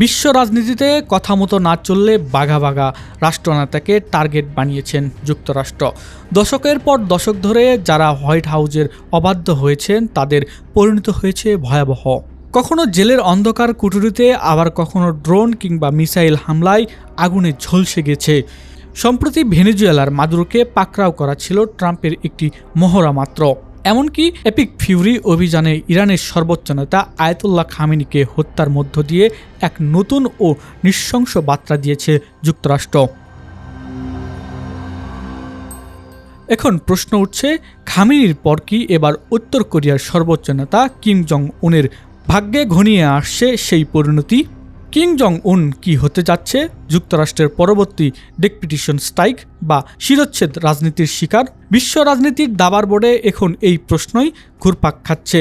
বিশ্ব রাজনীতিতে কথা মতো না চললে বাঘা বাঘা রাষ্ট্রনেতাকে টার্গেট বানিয়েছেন যুক্তরাষ্ট্র। দশকের পর দশক ধরে যারা হোয়াইট হাউসের অবাধ্য হয়েছেন তাদের পরিণত হয়েছে ভয়াবহ। কখনো জেলের অন্ধকার কুঠুরিতে, আবার কখনো ড্রোন কিংবা মিসাইল হামলায় আগুনে ঝলসে গেছে। সম্প্রতি ভেনেজুয়েলার মাদুরোকে পাকড়াও করা ছিল ট্রাম্পের একটি মহড়া মাত্র। এমনকি এপিক ফিউরি অভিযানে ইরানের সর্বোচ্চ নেতা আয়াতুল্লাহ খামেনিকে হত্যার মধ্য দিয়ে এক নতুন ও নৃশংস বার্তা দিয়েছে যুক্তরাষ্ট্র। এখন প্রশ্ন উঠছে, খামেনির পর কি এবার উত্তর কোরিয়ার সর্বোচ্চ নেতা কিম জং উনের ভাগ্যে ঘনিয়ে আসছে সেই পরিণতি? কিম জং উন কি হতে যাচ্ছে? যুক্তরাষ্ট্রের পরবর্তী ডেকপিটিশন স্ট্রাইক বা শিরচ্ছেদ রাজনীতির শিকার? বিশ্ব রাজনীতির দাবার বোর্ডে এখন এই প্রশ্নই ঘুরপাক খাচ্ছে।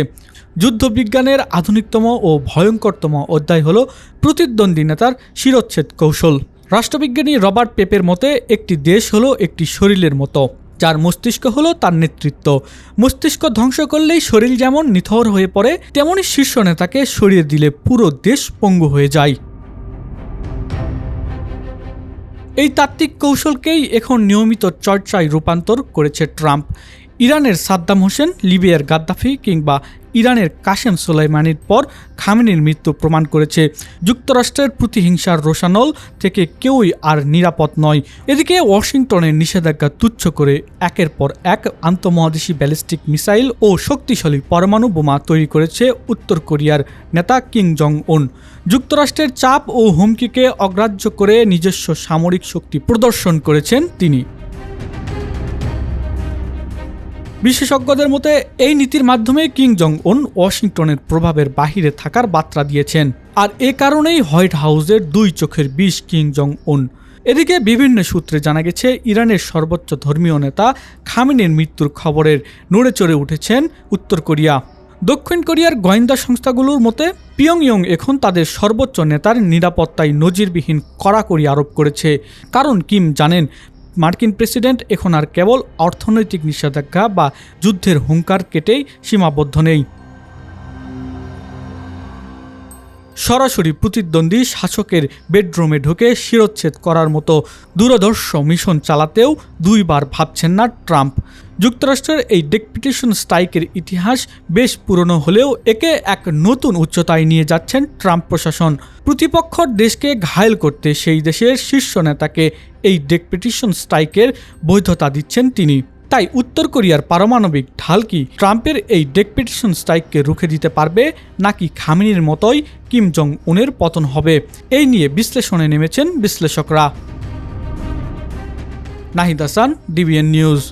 যুদ্ধবিজ্ঞানের আধুনিকতম ও ভয়ঙ্করতম অধ্যায় হল প্রতিদ্বন্দ্বী নেতার শিরচ্ছেদ কৌশল। রাষ্ট্রবিজ্ঞানী রবার্ট পেপের মতে একটি দেশ হলো একটি শরীরের মতো, যার মস্তিষ্ক হলো তার নেতৃত্ব। মস্তিষ্ক ধ্বংস করলেই শরীর যেমন নিথর হয়ে পড়ে, তেমনি শীর্ষ নেতাকে সরিয়ে দিলে পুরো দেশ পঙ্গু হয়ে যায়। এই তাত্ত্বিক কৌশলকেই এখন নিয়মিত চর্চায় রূপান্তর করেছে ট্রাম্প। ইরানের সাদ্দাম হোসেন, লিবিয়ার গাদ্দাফি কিংবা ইরানের কাসেম সোলাইমানির পর খামেনির মৃত্যু প্রমাণ করেছে যুক্তরাষ্ট্রের প্রতিহিংসার রোষানল থেকে কেউই আর নিরাপদ নয়। এদিকে ওয়াশিংটনের নিষেধাজ্ঞা তুচ্ছ করে একের পর এক আন্তঃমহাদেশী ব্যালিস্টিক মিসাইল ও শক্তিশালী পরমাণু বোমা তৈরি করেছে উত্তর কোরিয়ার নেতা কিম জং উন। যুক্তরাষ্ট্রের চাপ ও হুমকিকে অগ্রাহ্য করে নিজস্ব সামরিক শক্তি প্রদর্শন করেছেন তিনি। বিশেষজ্ঞদের মতে এই নীতির মাধ্যমে কিম জং উন ওয়াশিংটনের প্রভাবের বাহিরে থাকার বার্তা দিয়েছেন। আর এ কারণেই হোয়াইট হাউসের দুই চোখের বিষ কিম জং উন। এদিকে বিভিন্ন সূত্রে জানা গেছে ইরানের সর্বোচ্চ ধর্মীয় নেতা খামেনির মৃত্যুর খবরের নড়ে চড়ে উঠেছেন উত্তর কোরিয়া। দক্ষিণ কোরিয়ার গোয়েন্দা সংস্থাগুলোর মতে পিয়ংইয়ং এখন তাদের সর্বোচ্চ নেতার নিরাপত্তায় নজিরবিহীন কড়াকড়ি আরোপ করেছে। কারণ কিম জানেন, মার্কিন প্রেসিডেন্ট এখন আর কেবল অর্থনৈতিক নিষেধাজ্ঞা বা যুদ্ধের হুঙ্কার কেটেই সীমাবদ্ধ নেই। সরাসরি প্রতিদ্বন্দ্বী শাসকের বেডরুমে ঢুকে শিরচ্ছেদ করার মতো দূরদর্শ মিশন চালাতেও দুইবার ভাবছেন না ট্রাম্প। যুক্তরাষ্ট্রের এই ডেকপিটেশন স্ট্রাইকের ইতিহাস বেশ পুরনো হলেও একে এক নতুন উচ্চতায় নিয়ে যাচ্ছেন ট্রাম্প প্রশাসন। প্রতিপক্ষর দেশকে ঘায়েল করতে সেই দেশের শীর্ষ নেতাকে এই ডেকপিটেশন স্ট্রাইকের বৈধতা দিচ্ছেন তিনি। তাই উত্তর কোরিয়ার পারমাণবিক ঢাল কি ট্রাম্পের এই ডেকপিটেশন স্ট্রাইককে রুখে দিতে পারবে, নাকি খামেনির মতোই কিম জং উনের পতন হবে? এই নিয়ে বিশ্লেষণে নেমেছেন বিশ্লেষকরা। Nahid Hasan, DBN news.